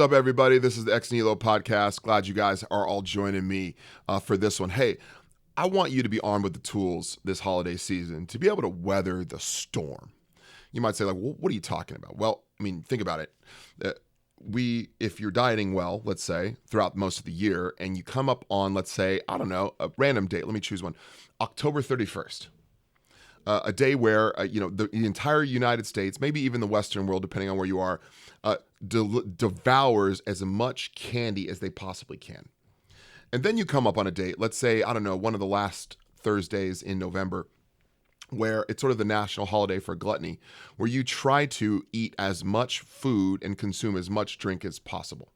up, everybody? This is the Nihilo podcast. Glad you guys are all joining me for this one. Hey, I want you to be armed with the tools this holiday season to be able to weather the storm. You might say, like, well, what are you talking about? Well, I mean, think about it. If you're dieting well, let's say, throughout most of the year, and you come up on, let's say, I don't know, a random date. Let me choose one. October 31st. A day where, the entire United States, maybe even the Western world, depending on where you are, devours as much candy as they possibly can. And then you come up on a date, let's say, I don't know, one of the last Thursdays in November, where it's sort of the national holiday for gluttony, where you try to eat as much food and consume as much drink as possible.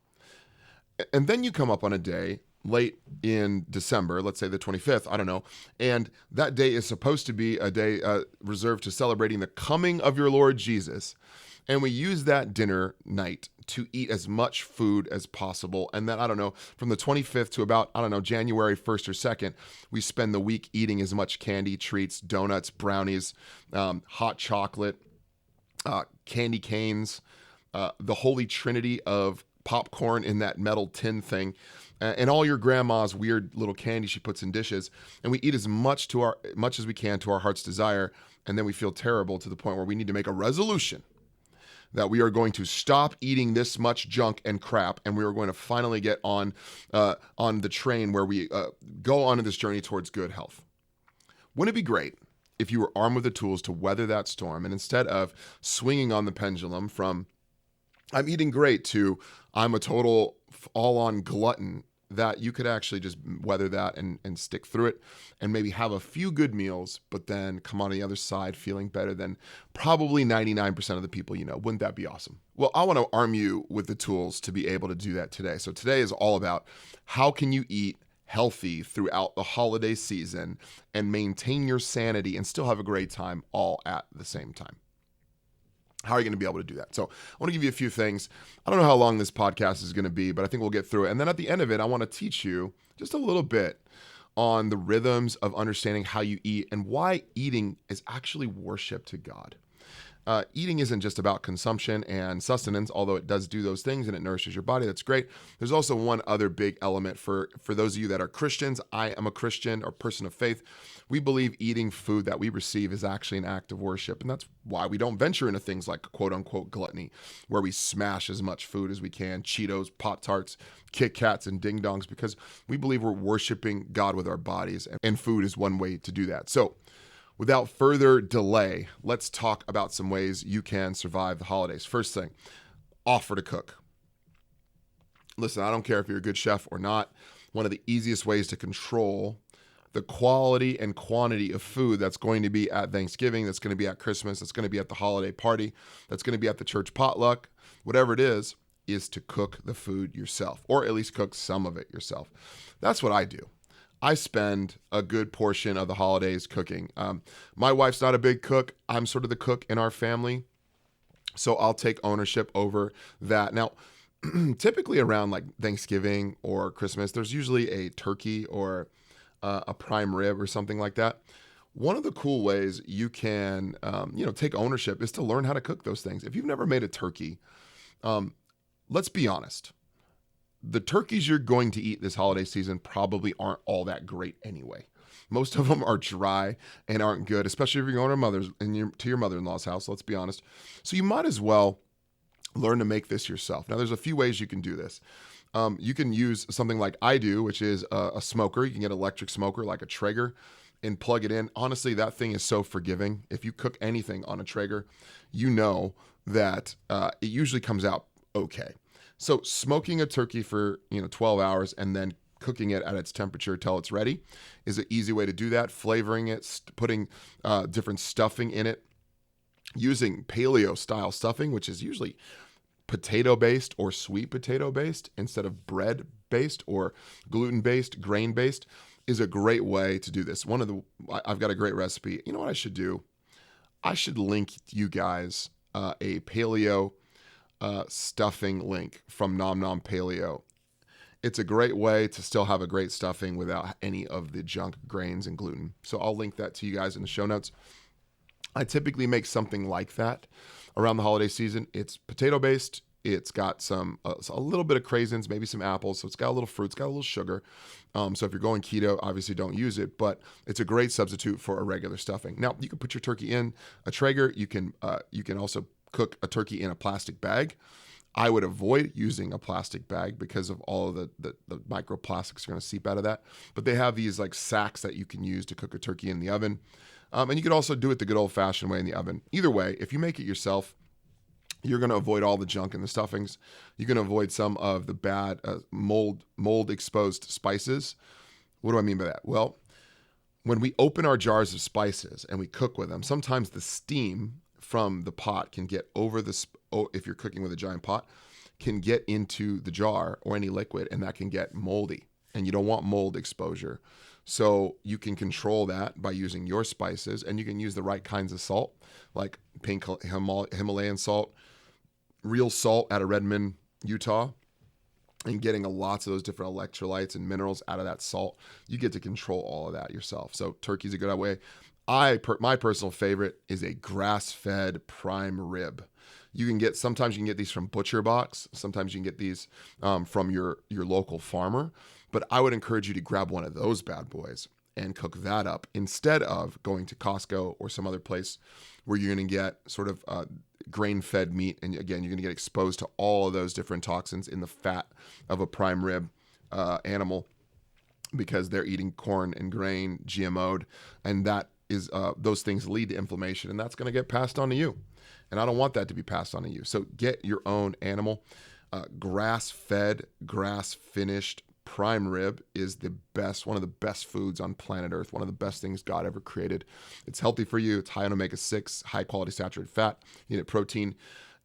And then you come up on a day late in December, let's say the 25th, I don't know, and that day is supposed to be a day reserved to celebrating the coming of your Lord Jesus. And we use that dinner night to eat as much food as possible. And then, I don't know, from the 25th to about, I don't know, January 1st or 2nd, we spend the week eating as much candy, treats, donuts, brownies, hot chocolate, candy canes, the holy trinity of popcorn in that metal tin thing, and all your grandma's weird little candy she puts in dishes. And we eat as much as we can to our heart's desire. And then we feel terrible to the point where we need to make a resolution that we are going to stop eating this much junk and crap, and we are going to finally get on the train where we go on this journey towards good health. Wouldn't it be great if you were armed with the tools to weather that storm, and instead of swinging on the pendulum from I'm eating great to I'm a total all-on glutton, that you could actually just weather that and stick through it and maybe have a few good meals, but then come on the other side feeling better than probably 99% of the people you know. Wouldn't that be awesome? Well, I want to arm you with the tools to be able to do that today. So today is all about how can you eat healthy throughout the holiday season and maintain your sanity and still have a great time all at the same time. How are you going to be able to do that? So I want to give you a few things. I don't know how long this podcast is going to be, but I think we'll get through it. And then at the end of it, I want to teach you just a little bit on the rhythms of understanding how you eat and why eating is actually worship to God. Eating isn't just about consumption and sustenance, although it does do those things and it nourishes your body. That's great. There's also one other big element for those of you that are Christians. I am a Christian or person of faith. We believe eating food that we receive is actually an act of worship. And that's why we don't venture into things like quote unquote gluttony, where we smash as much food as we can, Cheetos, Pop-Tarts, Kit Kats, and Ding Dongs, because we believe we're worshiping God with our bodies, and food is one way to do that. So without further delay, let's talk about some ways you can survive the holidays. First thing, offer to cook. Listen, I don't care if you're a good chef or not. One of the easiest ways to control the quality and quantity of food that's going to be at Thanksgiving, that's going to be at Christmas, that's going to be at the holiday party, that's going to be at the church potluck, whatever it is to cook the food yourself, or at least cook some of it yourself. That's what I do. I spend a good portion of the holidays cooking. My wife's not a big cook. I'm sort of the cook in our family, so I'll take ownership over that. Now, typically around like Thanksgiving or Christmas, there's usually a turkey or a prime rib or something like that. One of the cool ways you can, take ownership is to learn how to cook those things. If you've never made a turkey, let's be honest. The turkeys you're going to eat this holiday season probably aren't all that great anyway. Most of them are dry and aren't good, especially if you're going to your mother-in-law's house, let's be honest. So you might as well learn to make this yourself. Now, there's a few ways you can do this. You can use something like I do, which is a smoker. You can get an electric smoker like a Traeger and plug it in. Honestly, that thing is so forgiving. If you cook anything on a Traeger, you know that it usually comes out okay. So smoking a turkey for 12 hours and then cooking it at its temperature till it's ready is an easy way to do that. Flavoring it, putting different stuffing in it, using paleo style stuffing, which is usually potato-based or sweet potato-based instead of bread-based or gluten-based, grain-based, is a great way to do this. I've got a great recipe. You know what I should do? I should link you guys a paleo stuffing link from Nom Nom Paleo. It's a great way to still have a great stuffing without any of the junk grains and gluten. So I'll link that to you guys in the show notes. I typically make something like that around the holiday season. It's potato-based. It's got a little bit of craisins, maybe some apples. So it's got a little fruit, it's got a little sugar. So if you're going keto, obviously don't use it, but it's a great substitute for a regular stuffing. Now you can put your turkey in a Traeger. You can also cook a turkey in a plastic bag. I would avoid using a plastic bag because of all of the microplastics are going to seep out of that. But they have these like sacks that you can use to cook a turkey in the oven. And you can also do it the good old fashioned way in the oven. Either way, if you make it yourself, you're going to avoid all the junk in the stuffings. You're going to avoid some of the bad mold exposed spices. What do I mean by that? Well, when we open our jars of spices and we cook with them, sometimes the steam from the pot can get over if you're cooking with a giant pot, can get into the jar or any liquid, and that can get moldy, and you don't want mold exposure. So you can control that by using your spices, and you can use the right kinds of salt, like pink Himalayan salt, real salt out of Redmond, Utah, and getting lots of those different electrolytes and minerals out of that salt. You get to control all of that yourself. So turkey's a good way. My personal favorite is a grass-fed prime rib. Sometimes you can get these from Butcher Box. Sometimes you can get these from your local farmer. But I would encourage you to grab one of those bad boys and cook that up instead of going to Costco or some other place where you're going to get sort of grain-fed meat. And again, you're going to get exposed to all of those different toxins in the fat of a prime rib animal because they're eating corn and grain, GMO'd, and that is those things lead to inflammation, and that's going to get passed on to you. And I don't want that to be passed on to you. So get your own animal. Grass-fed, grass-finished prime rib is one of the best foods on planet Earth, one of the best things God ever created. It's healthy for you. It's high in omega-6, high-quality saturated fat. You get protein,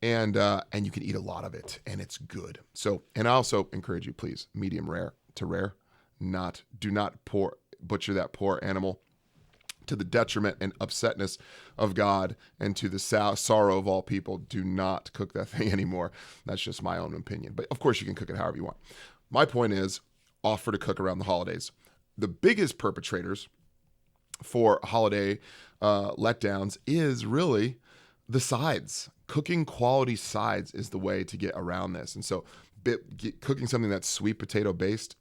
and you can eat a lot of it, and it's good. So, and I also encourage you, please, medium rare to rare. Do not butcher that poor animal to the detriment and upsetness of God and to the sorrow of all people. Do not cook that thing anymore. That's just my own opinion. But of course, you can cook it however you want. My point is, offer to cook around the holidays. The biggest perpetrators for holiday letdowns is really the sides. Cooking quality sides is the way to get around this. And so cooking something that's sweet potato based,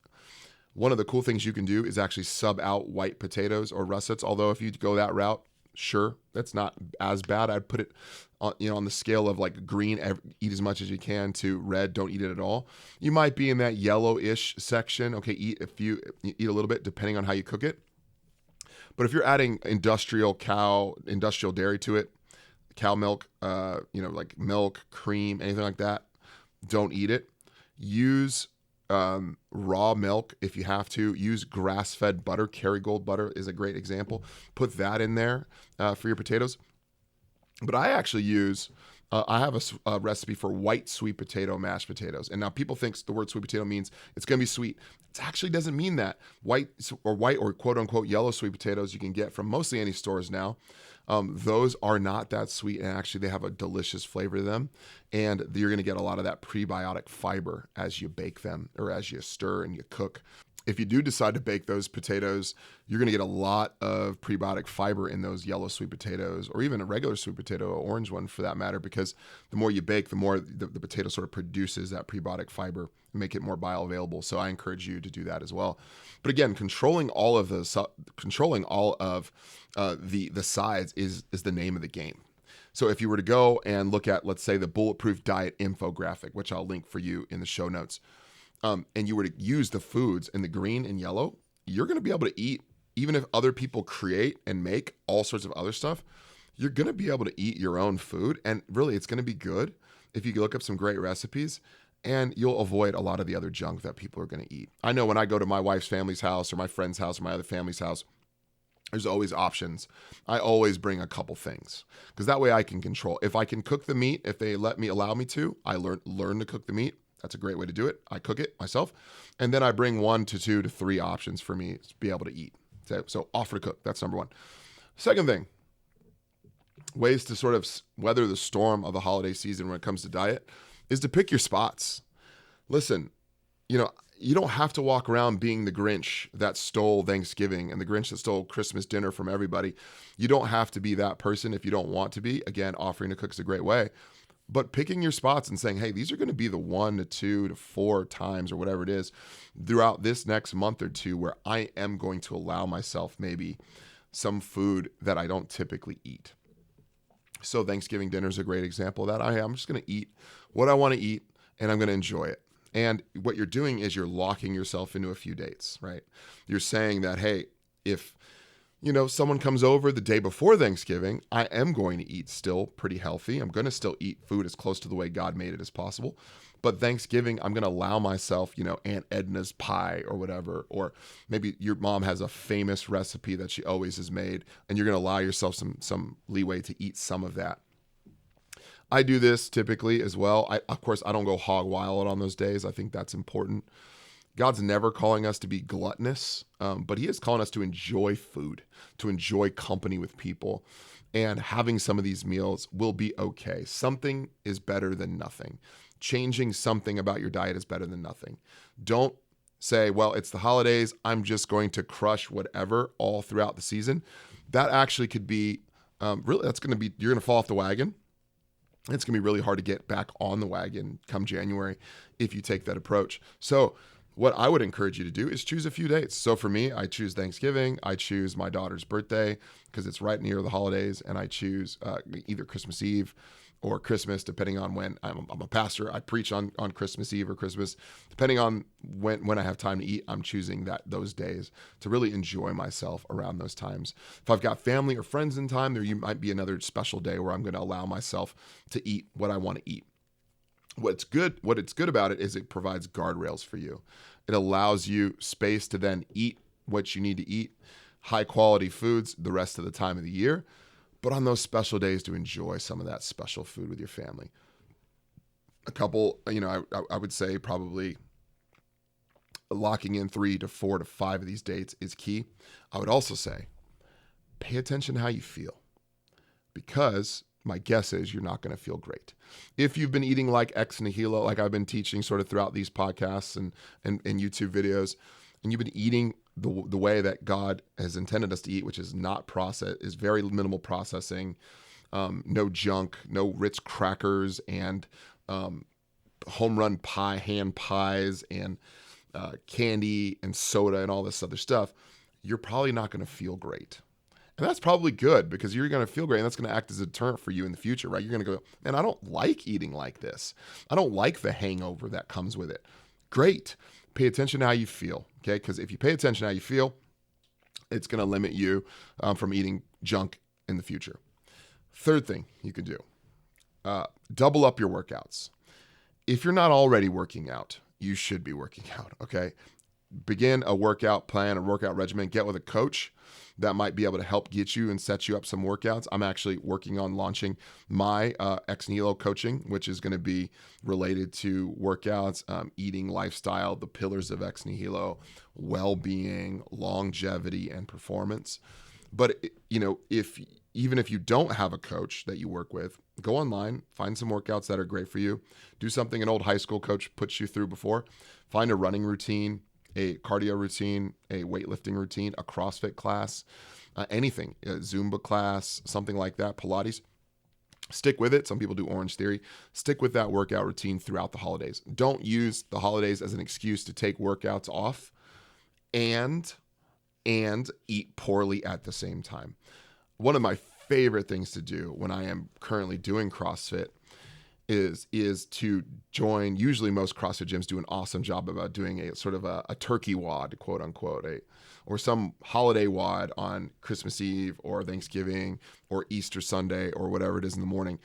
one of the cool things you can do is actually sub out white potatoes or russets. Although if you go that route, sure, that's not as bad. I'd put it on the scale of like green, eat as much as you can, to red, don't eat it at all. You might be in that yellowish section. Okay, eat a little bit depending on how you cook it. But if you're adding industrial dairy to it, cow milk, like milk, cream, anything like that, don't eat it. Use raw milk if you have to. Use grass-fed butter. Kerrygold butter is a great example. Put that in there for your potatoes. But I actually use, I have a recipe for white sweet potato mashed potatoes. And now people think the word sweet potato means it's going to be sweet. It actually doesn't mean that. White or quote unquote yellow sweet potatoes you can get from mostly any stores now. Those are not that sweet, and actually they have a delicious flavor to them. And you're going to get a lot of that prebiotic fiber as you bake them or as you stir and you cook. If you do decide to bake those potatoes, you're going to get a lot of prebiotic fiber in those yellow sweet potatoes, or even a regular sweet potato, or orange one for that matter, because the more you bake, the more the potato sort of produces that prebiotic fiber and make it more bioavailable. So I encourage you to do that as well. But again, controlling all of the sides is the name of the game. So if you were to go and look at, let's say, the Bulletproof Diet infographic, which I'll link for you in the show notes, and you were to use the foods in the green and yellow, you're going to be able to eat, even if other people create and make all sorts of other stuff, you're going to be able to eat your own food. And really, it's going to be good if you look up some great recipes, and you'll avoid a lot of the other junk that people are going to eat. I know when I go to my wife's family's house or my friend's house or my other family's house, there's always options. I always bring a couple things because that way I can control. If I can cook the meat, if they allow me to, I learn to cook the meat. That's a great way to do it. I cook it myself. And then I bring 1 to 2 to 3 options for me to be able to eat. So offer to cook. That's number one. Second thing, ways to sort of weather the storm of the holiday season when it comes to diet is to pick your spots. Listen, you don't have to walk around being the Grinch that stole Thanksgiving and the Grinch that stole Christmas dinner from everybody. You don't have to be that person if you don't want to be. Again, offering to cook is a great way. but picking your spots and saying, hey, these are going to be the 1 to 2 to 4 times or whatever it is throughout this next month or two where I am going to allow myself maybe some food that I don't typically eat. So Thanksgiving dinner is a great example of that. I'm just going to eat what I want to eat and I'm going to enjoy it. And what you're doing is you're locking yourself into a few dates, right? You're saying that, hey, if someone comes over the day before Thanksgiving, I am going to eat still pretty healthy. I'm going to still eat food as close to the way God made it as possible. But Thanksgiving, I'm going to allow myself, Aunt Edna's pie or whatever, or maybe your mom has a famous recipe that she always has made, and you're going to allow yourself some leeway to eat some of that. I do this typically as well. Of course, I don't go hog wild on those days. I think that's important. God's never calling us to be gluttonous, but he is calling us to enjoy food, to enjoy company with people. And having some of these meals will be okay. Something is better than nothing. Changing something about your diet is better than nothing. Don't say, well, it's the holidays, I'm just going to crush whatever all throughout the season. That actually could be, you're going to fall off the wagon. It's going to be really hard to get back on the wagon come January if you take that approach. So what I would encourage you to do is choose a few dates. So for me, I choose Thanksgiving. I choose my daughter's birthday because it's right near the holidays. And I choose either Christmas Eve or Christmas, depending on when I'm a pastor. I preach on Christmas Eve or Christmas. Depending on when I have time to eat, I'm choosing those days to really enjoy myself around those times. If I've got family or friends in time, there might be another special day where I'm going to allow myself to eat what I want to eat. What it's good about it is it provides guardrails for you. It allows you space to then eat what you need to eat, high quality foods the rest of the time of the year, but on those special days to enjoy some of that special food with your family. A couple, I would say probably locking in 3 to 4 to 5 of these dates is key. I would also say pay attention to how you feel, because my guess is you're not going to feel great. If you've been eating like ex nihilo, like I've been teaching sort of throughout these podcasts and YouTube videos, and you've been eating the way that God has intended us to eat, which is not processed, is very minimal processing, no junk, no Ritz crackers and home run pie, hand pies and candy and soda and all this other stuff, you're probably not going to feel great. And that's probably good, because you're going to feel great, and that's going to act as a deterrent for you in the future, right? You're going to go, man, I don't like eating like this. I don't like the hangover that comes with it. Great. Pay attention to how you feel, okay? Because if you pay attention to how you feel, it's going to limit you from eating junk in the future. Third thing you can do, double up your workouts. If you're not already working out, you should be working out, okay? Begin a workout plan, a workout regimen. Get with a coach that might be able to help get you and set you up some workouts. I'm actually working on launching my Ex Nihilo coaching, which is going to be related to workouts, eating, lifestyle, the pillars of Ex Nihilo, well-being, longevity, and performance. But even if you don't have a coach that you work with, go online, find some workouts that are great for you. Do something an old high school coach puts you through before. Find a running routine, a cardio routine, a weightlifting routine, a CrossFit class, anything, a Zumba class, something like that, Pilates. Stick with it. Some people do Orange Theory. Stick with that workout routine throughout the holidays. Don't use the holidays as an excuse to take workouts off and eat poorly at the same time. One of my favorite things to do when I am currently doing CrossFit is to join. Usually most CrossFit gyms do an awesome job about doing a sort of a turkey WOD, quote unquote, or some holiday WOD on Christmas Eve or Thanksgiving or Easter Sunday or whatever it is in the morning.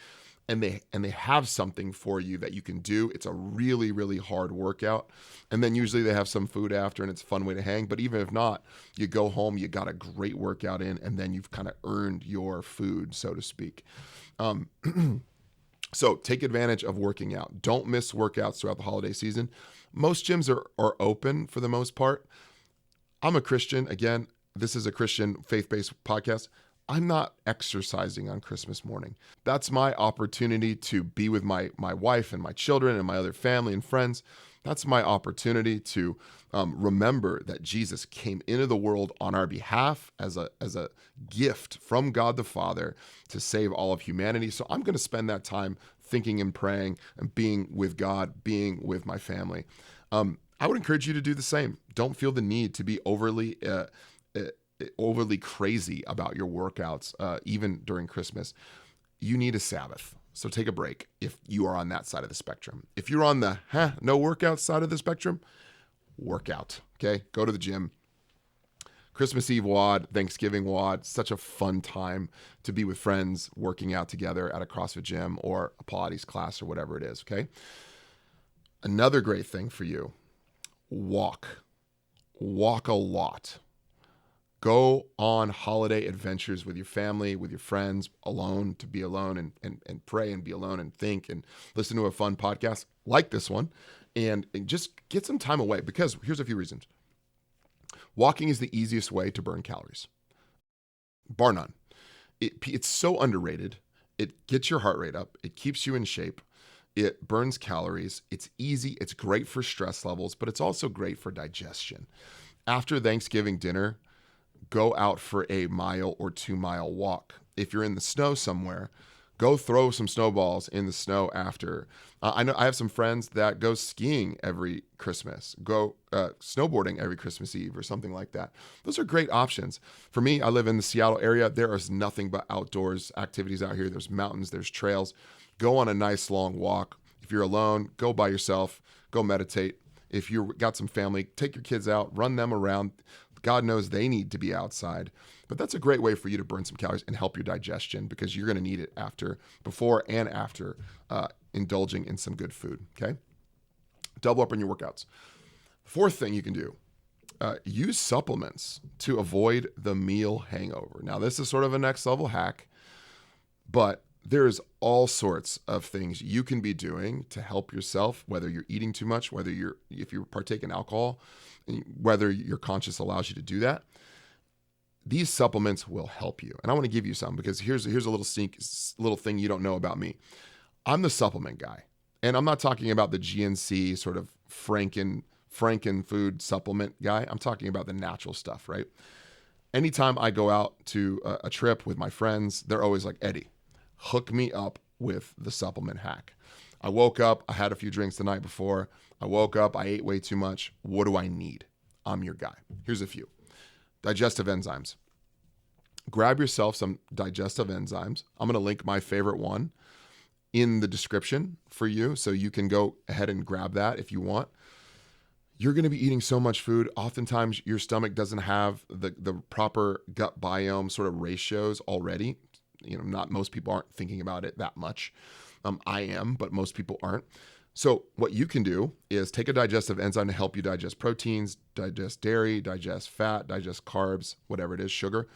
And they have something for you that you can do. It's a really, really hard workout. And then usually they have some food after, and it's a fun way to hang. But even if not, you go home, you got a great workout in, and then you've kind of earned your food, so to speak. So take advantage of working out. Don't miss workouts throughout the holiday season. Most gyms are open for the most part. I'm a Christian. Again, this is a Christian faith-based podcast. I'm not exercising on Christmas morning. That's my opportunity to be with my wife and my children and my other family and friends. That's my opportunity to remember that Jesus came into the world on our behalf as a gift from God the Father to save all of humanity. So I'm going to spend that time thinking and praying and being with God, being with my family. I would encourage you to do the same. Don't feel the need to be overly crazy about your workouts, even during Christmas. You need a Sabbath. So take a break if you are on that side of the spectrum. If you're on the no workout side of the spectrum, work out. Okay? Go to the gym. Christmas Eve WOD, Thanksgiving WOD, such a fun time to be with friends working out together at a CrossFit gym or a Pilates class or whatever it is, okay? Another great thing for you, walk. Walk a lot. Go on holiday adventures with your family, with your friends, alone, to be alone and pray and be alone and think and listen to a fun podcast like this one and just get some time away, because here's a few reasons. Walking is the easiest way to burn calories, bar none. It's so underrated. It gets your heart rate up. It keeps you in shape. It burns calories. It's easy. It's great for stress levels, but it's also great for digestion. After Thanksgiving dinner, go out for a 1 or 2 mile walk. If you're in the snow somewhere, go throw some snowballs in the snow after. I know I have some friends that go skiing every Christmas, go snowboarding every Christmas Eve or something like that. Those are great options. For me, I live in the Seattle area. There is nothing but outdoors activities out here. There's mountains, there's trails. Go on a nice long walk. If you're alone, go by yourself, go meditate. If you've got some family, take your kids out, run them around. God knows they need to be outside. But that's a great way for you to burn some calories and help your digestion, because you're going to need it before and after indulging in some good food, okay? Double up on your workouts. Fourth thing you can do, use supplements to avoid the meal hangover. Now, this is sort of a next level hack, but there's all sorts of things you can be doing to help yourself, whether you're eating too much, if you partake in alcohol, whether your conscience allows you to do that. These supplements will help you. And I want to give you some, because here's a little thing you don't know about me. I'm the supplement guy. And I'm not talking about the GNC sort of Franken food supplement guy. I'm talking about the natural stuff, right? Anytime I go out to a trip with my friends, they're always like, Eddie, hook me up with the supplement hack. I woke up, I had a few drinks the night before. I woke up, I ate way too much. What do I need? I'm your guy. Here's a few. Digestive enzymes. Grab yourself some digestive enzymes. I'm going to link my favorite one in the description for you, so you can go ahead and grab that if you want. You're going to be eating so much food. Oftentimes your stomach doesn't have the proper gut biome sort of ratios already. Not most people aren't thinking about it that much. I am, but most people aren't. So what you can do is take a digestive enzyme to help you digest proteins, digest dairy, digest fat, digest carbs, whatever it is, sugar,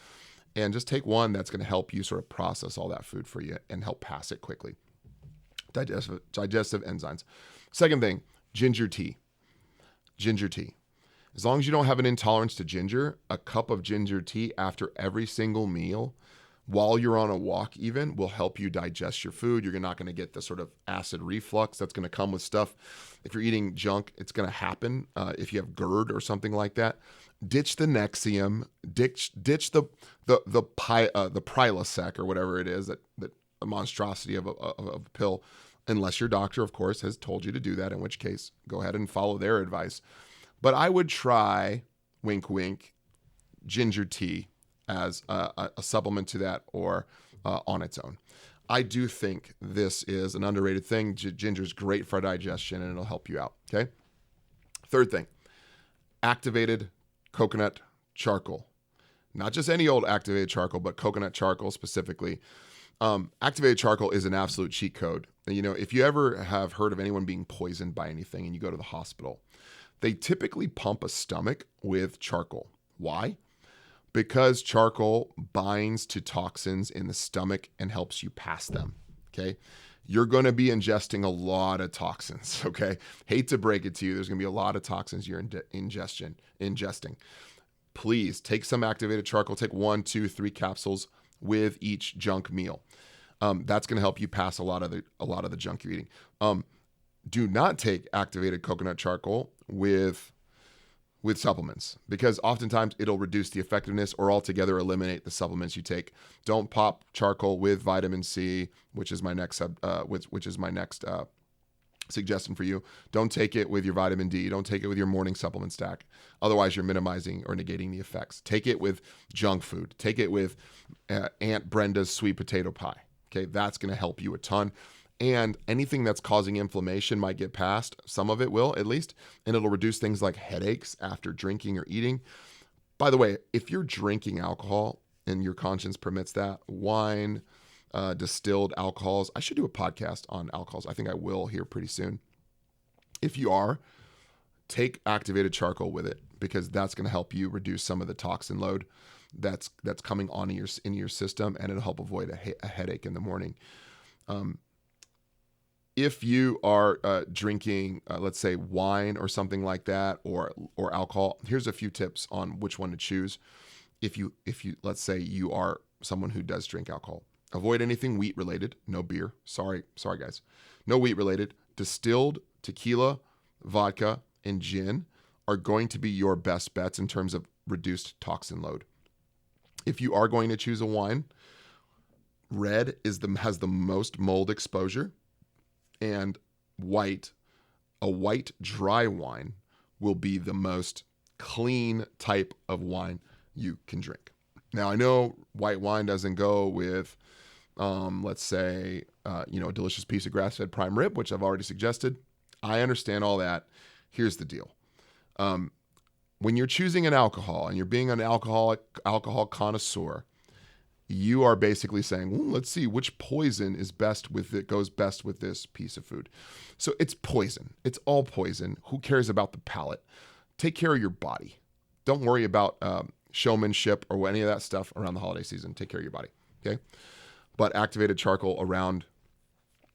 and just take one that's going to help you sort of process all that food for you and help pass it quickly. Digestive enzymes. Second thing, ginger tea. Ginger tea. As long as you don't have an intolerance to ginger, a cup of ginger tea after every single meal, while you're on a walk even, will help you digest your food. You're not going to get the sort of acid reflux that's going to come with stuff. If you're eating junk, it's going to happen. If you have GERD or something like that, ditch the Nexium, ditch the Prilosec or whatever it is, that a monstrosity of a pill, unless your doctor, of course, has told you to do that, in which case, go ahead and follow their advice. But I would try, wink, wink, ginger tea as a supplement to that, or on its own. I do think this is an underrated thing. Ginger is great for digestion, and it'll help you out, okay? Third thing, activated coconut charcoal. Not just any old activated charcoal, but coconut charcoal specifically. Activated charcoal is an absolute cheat code. If you ever have heard of anyone being poisoned by anything and you go to the hospital, they typically pump a stomach with charcoal. Why? Because charcoal binds to toxins in the stomach and helps you pass them, okay? You're going to be ingesting a lot of toxins, okay? Hate to break it to you, there's going to be a lot of toxins you're ingesting. Please take some activated charcoal. Take 1, 2, 3 capsules with each junk meal. That's going to help you pass a lot of the junk you're eating. Do not take activated coconut charcoal with with supplements, because oftentimes it'll reduce the effectiveness or altogether eliminate the supplements you take. Don't pop charcoal with vitamin C, which is my next suggestion for you. Don't take it with your vitamin D. Don't take it with your morning supplement stack. Otherwise, you're minimizing or negating the effects. Take it with junk food. Take it with Aunt Brenda's sweet potato pie. Okay, that's going to help you a ton. And anything that's causing inflammation might get past. Some of it will, at least. And it'll reduce things like headaches after drinking or eating. By the way, if you're drinking alcohol and your conscience permits that, wine, distilled alcohols. I should do a podcast on alcohols. I think I will here pretty soon. If you are, take activated charcoal with it, because that's going to help you reduce some of the toxin load that's coming on into your system, and it'll help avoid a headache in the morning. If you are drinking, let's say wine or something like that, or alcohol, here's a few tips on which one to choose. If you let's say you are someone who does drink alcohol, avoid anything wheat related. No beer. Sorry guys. No wheat related. Distilled tequila, vodka, and gin are going to be your best bets in terms of reduced toxin load. If you are going to choose a wine, red has the most mold exposure, and a white dry wine will be the most clean type of wine you can drink. Now, I know white wine doesn't go with, let's say, a delicious piece of grass-fed prime rib, which I've already suggested. I understand all that. Here's the deal. When you're choosing an alcohol and you're being an alcohol connoisseur, you are basically saying, well, let's see which poison goes best with this piece of food. So it's poison. It's all poison. Who cares about the palate? Take care of your body. Don't worry about showmanship or any of that stuff around the holiday season. Take care of your body. Okay. But activated charcoal around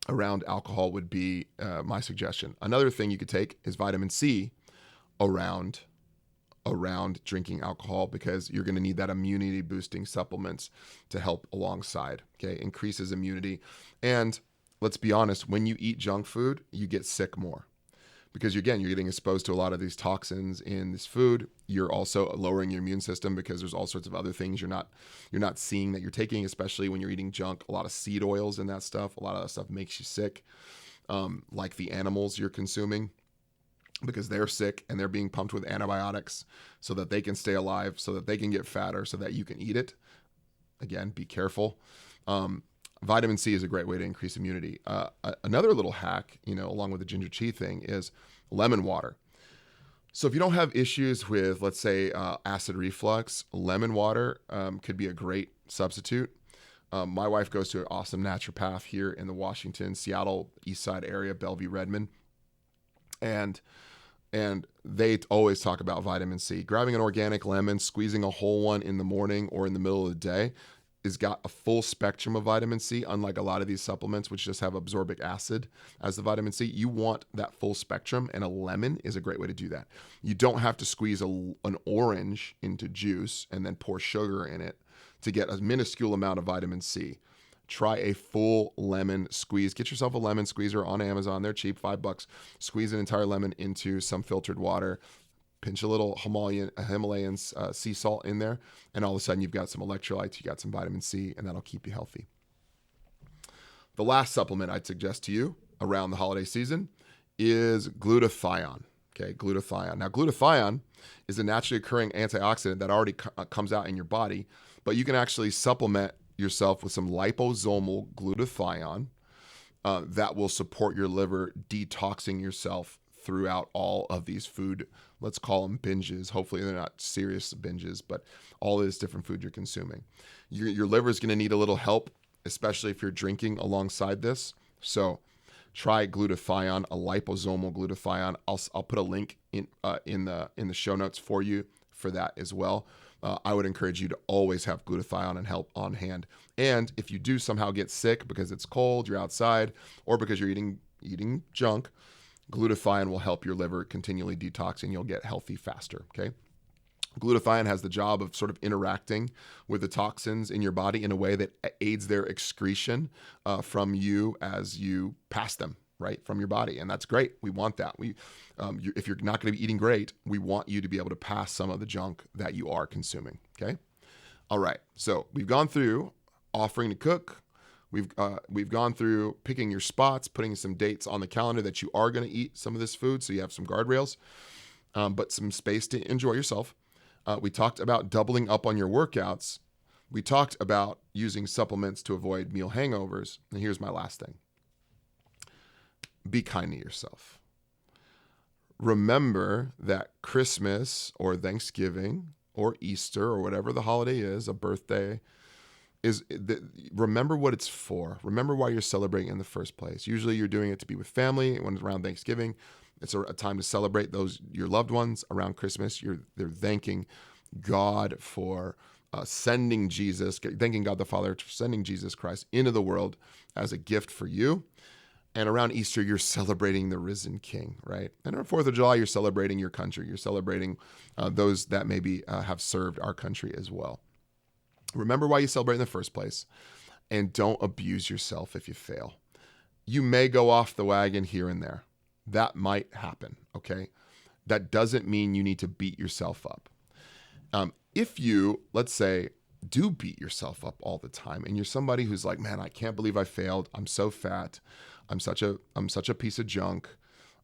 alcohol would be my suggestion. Another thing you could take is vitamin C around drinking alcohol, because you're going to need that immunity boosting supplements to help alongside. Okay, increases immunity. And let's be honest, when you eat junk food, you get sick more, because you're getting exposed to a lot of these toxins in this food. You're also lowering your immune system because there's all sorts of other things you're not seeing that you're taking, especially when you're eating junk. A lot of seed oils and that stuff. A lot of that stuff makes you sick, like the animals you're consuming, because they're sick and they're being pumped with antibiotics so that they can stay alive, so that they can get fatter, so that you can eat it. Again, be careful. Vitamin C is a great way to increase immunity. Another little hack, along with the ginger tea thing, is lemon water. So if you don't have issues with, let's say, acid reflux, lemon water could be a great substitute. My wife goes to an awesome naturopath here in the Washington, Seattle, East Side area, Bellevue, Redmond. And they always talk about vitamin C. Grabbing an organic lemon, squeezing a whole one in the morning or in the middle of the day has got a full spectrum of vitamin C, unlike a lot of these supplements, which just have ascorbic acid as the vitamin C. You want that full spectrum, and a lemon is a great way to do that. You don't have to squeeze an orange into juice and then pour sugar in it to get a minuscule amount of vitamin C. Try a full lemon squeeze. Get yourself a lemon squeezer on Amazon. They're cheap, $5. Squeeze an entire lemon into some filtered water. Pinch a little Himalayan sea salt in there, and all of a sudden you've got some electrolytes, you got some vitamin C, and that'll keep you healthy. The last supplement I'd suggest to you around the holiday season is glutathione. Okay, glutathione. Now, glutathione is a naturally occurring antioxidant that already comes out in your body, but you can actually supplement yourself with some liposomal glutathione that will support your liver detoxing yourself throughout all of these food, let's call them binges. Hopefully they're not serious binges, but all this different food you're consuming. Your liver is going to need a little help, especially if you're drinking alongside this. So try glutathione, a liposomal glutathione. I'll put a link in the show notes for you for that as well. I would encourage you to always have glutathione and help on hand. And if you do somehow get sick because it's cold, you're outside, or because you're eating junk, glutathione will help your liver continually detox, and you'll get healthy faster, okay? Glutathione has the job of sort of interacting with the toxins in your body in a way that aids their excretion from you as you pass them, right, from your body. And that's great. We want that. If you're not going to be eating great, we want you to be able to pass some of the junk that you are consuming. Okay. All right. So we've gone through offering to cook. We've gone through picking your spots, putting some dates on the calendar that you are going to eat some of this food, so you have some guardrails, but some space to enjoy yourself. We talked about doubling up on your workouts. We talked about using supplements to avoid meal hangovers. And here's my last thing. Be kind to yourself. Remember that Christmas or Thanksgiving or Easter or whatever the holiday is, a birthday, remember what it's for. Remember why you're celebrating in the first place. Usually you're doing it to be with family. When it's around Thanksgiving, it's a time to celebrate your loved ones. Around Christmas, they're thanking God for sending Jesus, thanking God the Father for sending Jesus Christ into the world as a gift for you. And around Easter, you're celebrating the risen King, right? And on 4th of July, you're celebrating your country. You're celebrating those that maybe have served our country as well. Remember why you celebrate in the first place, and don't abuse yourself if you fail. You may go off the wagon here and there. That might happen, okay? That doesn't mean you need to beat yourself up. If you, let's say, do beat yourself up all the time, and you're somebody who's like, man, I can't believe I failed. I'm so fat. I'm such a piece of junk.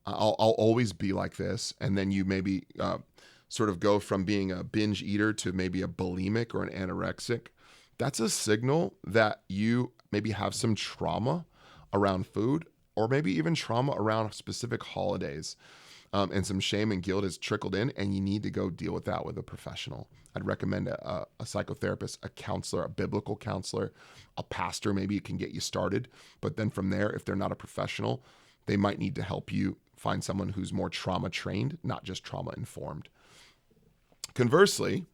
I'll always be like this. And then you maybe sort of go from being a binge eater to maybe a bulimic or an anorexic. That's a signal that you maybe have some trauma around food, or maybe even trauma around specific holidays. And some shame and guilt has trickled in, and you need to go deal with that with a professional. I'd recommend a psychotherapist, a counselor, a biblical counselor, a pastor. Maybe it can get you started. But then from there, if they're not a professional, they might need to help you find someone who's more trauma trained, not just trauma informed. Conversely,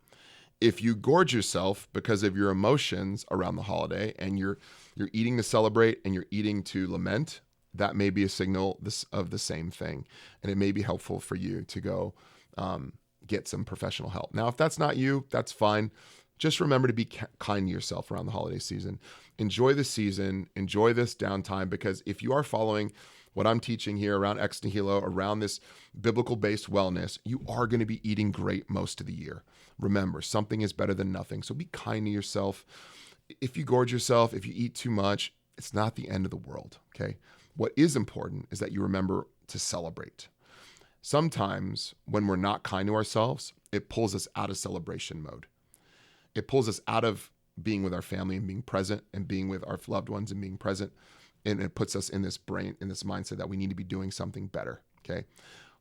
if you gorge yourself because of your emotions around the holiday, and you're eating to celebrate and you're eating to lament, that may be a signal of the same thing. And it may be helpful for you to go get some professional help. Now, if that's not you, that's fine. Just remember to be kind to yourself around the holiday season. Enjoy the season, enjoy this downtime, because if you are following what I'm teaching here around Ex Nihilo, around this biblical-based wellness, you are going to be eating great most of the year. Remember, something is better than nothing. So be kind to yourself. If you gorge yourself, if you eat too much, it's not the end of the world, okay? What is important is that you remember to celebrate. Sometimes when we're not kind to ourselves, it pulls us out of celebration mode. It pulls us out of being with our family and being present, and being with our loved ones and being present. And it puts us in this mindset that we need to be doing something better, okay?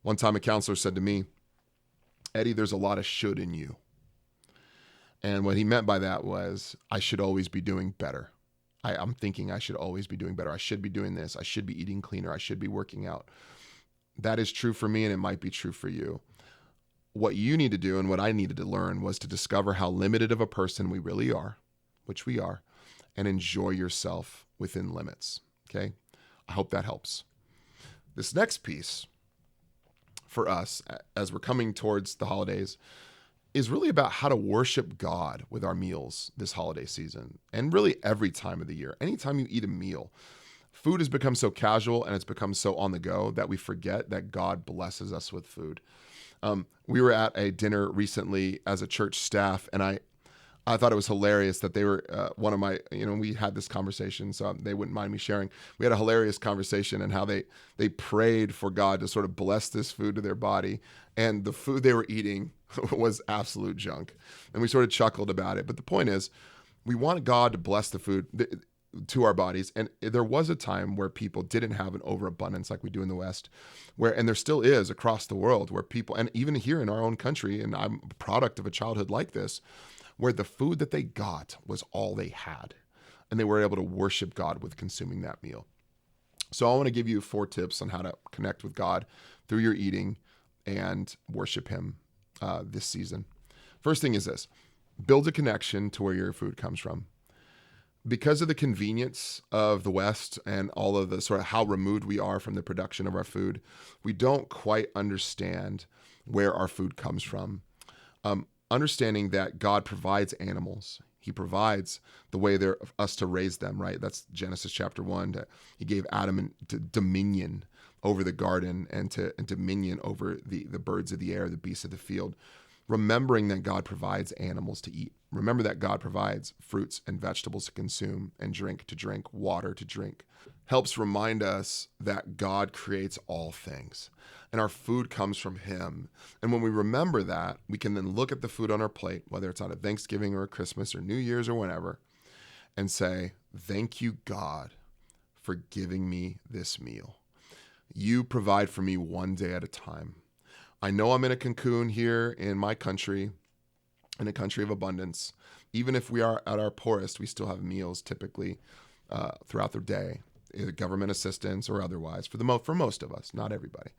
One time a counselor said to me, Eddie, there's a lot of should in you. And what he meant by that was, I should always be doing better. I'm thinking I should always be doing better. I should be doing this. I should be eating cleaner. I should be working out. That is true for me, and it might be true for you. What you need to do, and what I needed to learn, was to discover how limited of a person we really are, which we are, and enjoy yourself within limits, okay? I hope that helps. This next piece for us, as we're coming towards the holidays, is really about how to worship God with our meals this holiday season, and really every time of the year. Anytime you eat a meal, food has become so casual and it's become so on the go that we forget that God blesses us with food. We were at a dinner recently as a church staff, and I thought it was hilarious that they were we had this conversation, so they wouldn't mind me sharing. We had a hilarious conversation and how they prayed for God to sort of bless this food to their body, and the food they were eating was absolute junk. And we sort of chuckled about it. But the point is, we want God to bless the food to our bodies. And there was a time where people didn't have an overabundance like we do in the West, and there still is across the world, where people, and even here in our own country, and I'm a product of a childhood like this, where the food that they got was all they had, and they were able to worship God with consuming that meal. So I want to give you 4 tips on how to connect with God through your eating and worship Him this season. First thing is this: build a connection to where your food comes from. Because of the convenience of the West and all of the sort of how removed we are from the production of our food, we don't quite understand where our food comes from. understanding that God provides animals. He provides the way there us to raise them, right? That's Genesis chapter 1. That he gave Adam dominion over the garden and dominion over the birds of the air, the beasts of the field. Remembering that God provides animals to eat. Remember that God provides fruits and vegetables to consume and drink to drink, water to drink. Helps remind us that God creates all things and our food comes from him. And when we remember that, we can then look at the food on our plate, whether it's on a Thanksgiving or a Christmas or New Year's or whenever, and say, thank you, God, for giving me this meal. You provide for me one day at a time. I know I'm in a cocoon here in my country, in a country of abundance. Even if we are at our poorest, we still have meals typically throughout the day, either government assistance or otherwise, for most of us, not everybody.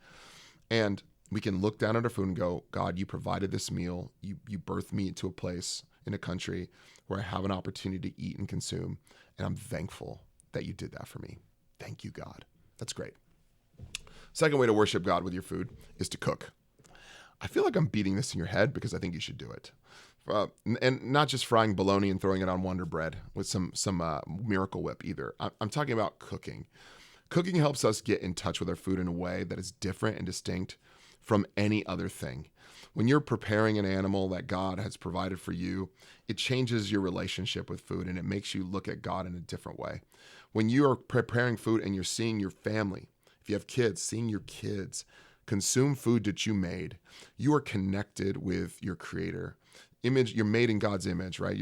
And we can look down at our food and go, God, you provided this meal. You birthed me into a place in a country where I have an opportunity to eat and consume. And I'm thankful that you did that for me. Thank you, God. That's great. Second way to worship God with your food is to cook. I feel like I'm beating this in your head because I think you should do it. And not just frying bologna and throwing it on Wonder Bread with some Miracle Whip either. I'm talking about cooking. Cooking helps us get in touch with our food in a way that is different and distinct from any other thing. When you're preparing an animal that God has provided for you, it changes your relationship with food and it makes you look at God in a different way. When you are preparing food and you're seeing your family, if you have kids, seeing your kids consume food that you made, you are connected with your Creator. You're made in God's image, right?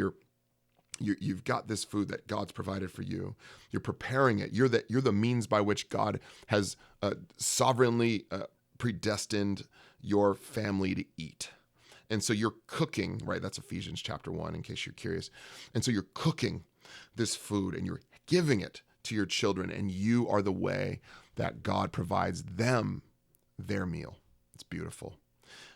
You've got this food that God's provided for you. You're preparing it. You're the means by which God has sovereignly predestined your family to eat. And so you're cooking, right? That's Ephesians chapter 1, in case you're curious. And so you're cooking this food and you're giving it to your children, and you are the way that God provides them their meal. It's beautiful.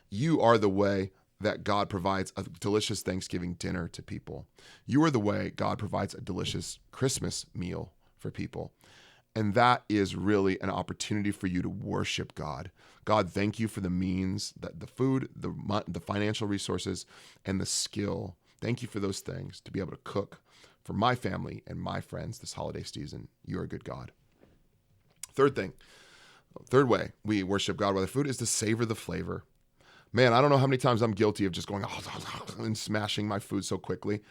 You are the way that God provides a delicious Thanksgiving dinner to people. You are the way God provides a delicious Christmas meal for people. And that is really an opportunity for you to worship God. God, thank you for the means, that the food, the financial resources, and the skill. Thank you for those things to be able to cook for my family and my friends this holiday season. You are a good God. Third way we worship God with our food is to savor the flavor. Man, I don't know how many times I'm guilty of just going and smashing my food so quickly.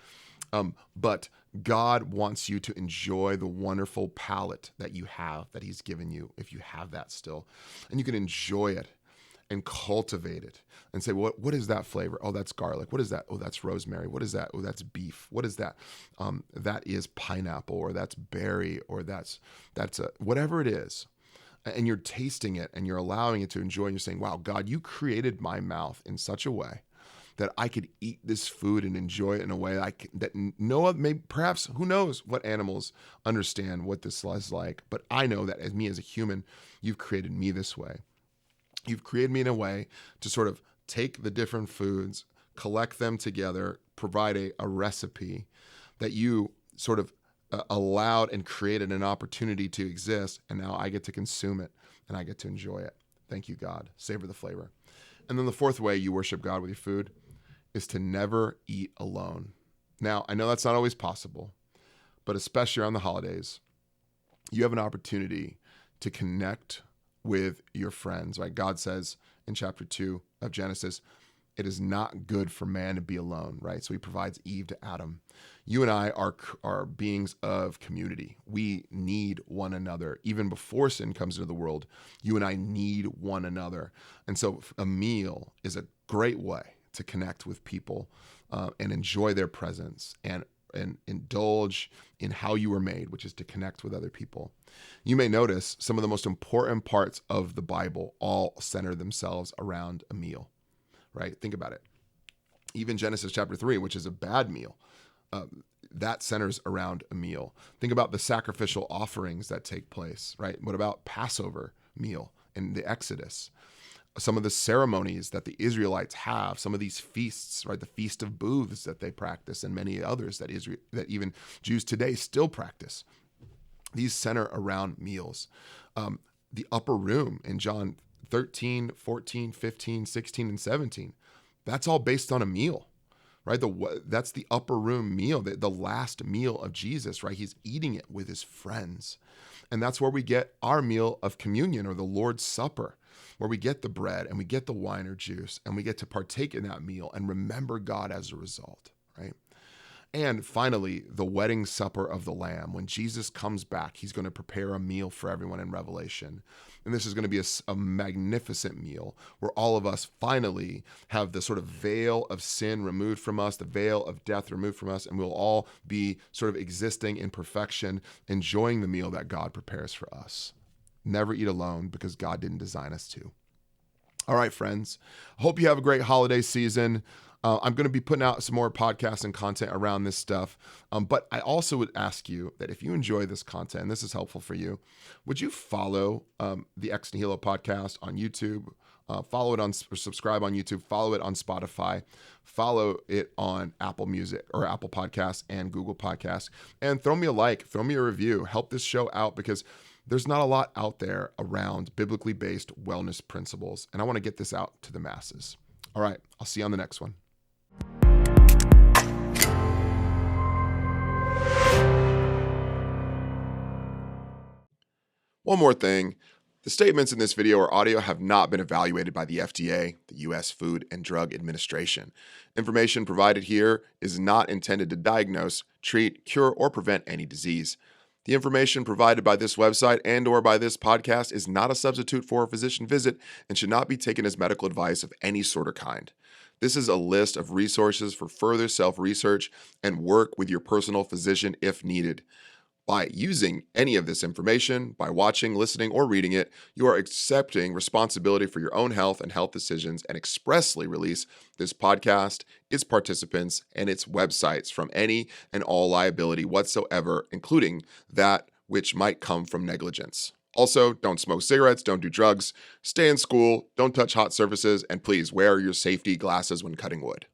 But God wants you to enjoy the wonderful palate that you have, that he's given you, if you have that still. And you can enjoy it and cultivate it and say, what is that flavor? Oh, that's garlic. What is that? Oh, that's rosemary. What is that? Oh, that's beef. What is that? That is pineapple, or that's berry, or that's whatever it is. And you're tasting it and you're allowing it to enjoy, and you're saying, wow, God, you created my mouth in such a way that I could eat this food and enjoy it in a way perhaps, who knows what animals understand what this is like. But I know that as a human, you've created me this way. You've created me in a way to sort of take the different foods, collect them together, provide a recipe that you sort of allowed and created an opportunity to exist, and now I get to consume it and I get to enjoy it. Thank you, God. Savor the flavor. And then the fourth way you worship God with your food is to never eat alone. Now, I know that's not always possible, but especially around the holidays, you have an opportunity to connect with your friends, right? God says in chapter 2 of Genesis, it is not good for man to be alone, right? So he provides Eve to Adam. You and I are beings of community. We need one another. Even before sin comes into the world, you and I need one another. And so a meal is a great way to connect with people and enjoy their presence and indulge in how you were made, which is to connect with other people. You may notice some of the most important parts of the Bible all center themselves around a meal. Right? Think about it. Even Genesis chapter 3, which is a bad meal, that centers around a meal. Think about the sacrificial offerings that take place, right? What about Passover meal in the Exodus? Some of the ceremonies that the Israelites have, some of these feasts, right? The Feast of Booths that they practice, and many others that even Jews today still practice. These center around meals. The upper room in John 13, 14, 15, 16, and 17. That's all based on a meal, right? That's the upper room meal, the last meal of Jesus, right? He's eating it with his friends. And that's where we get our meal of communion, or the Lord's Supper, where we get the bread and we get the wine or juice and we get to partake in that meal and remember God as a result, right? And finally, the wedding supper of the Lamb. When Jesus comes back, he's going to prepare a meal for everyone in Revelation. And this is going to be a magnificent meal where all of us finally have the sort of veil of sin removed from us, the veil of death removed from us, and we'll all be sort of existing in perfection, enjoying the meal that God prepares for us. Never eat alone, because God didn't design us to. All right, friends. I hope you have a great holiday season. I'm going to be putting out some more podcasts and content around this stuff. But I also would ask you that if you enjoy this content, and this is helpful for you, would you follow the Ex Nihilo podcast on YouTube? Follow it or subscribe on YouTube. Follow it on Spotify. Follow it on Apple Music or Apple Podcasts and Google Podcasts. And throw me a like. Throw me a review. Help this show out, because there's not a lot out there around biblically based wellness principles. And I want to get this out to the masses. All right. I'll see you on the next one. One more thing. The statements in this video or audio have not been evaluated by the FDA, the U.S. Food and Drug Administration. Information provided here is not intended to diagnose, treat, cure, or prevent any disease. The information provided by this website and or by this podcast is not a substitute for a physician visit and should not be taken as medical advice of any sort or kind. This is a list of resources for further self-research and work with your personal physician if needed. By using any of this information, by watching, listening, or reading it, you are accepting responsibility for your own health and health decisions, and expressly release this podcast, its participants, and its websites from any and all liability whatsoever, including that which might come from negligence. Also, don't smoke cigarettes, don't do drugs, stay in school, don't touch hot surfaces, and please wear your safety glasses when cutting wood.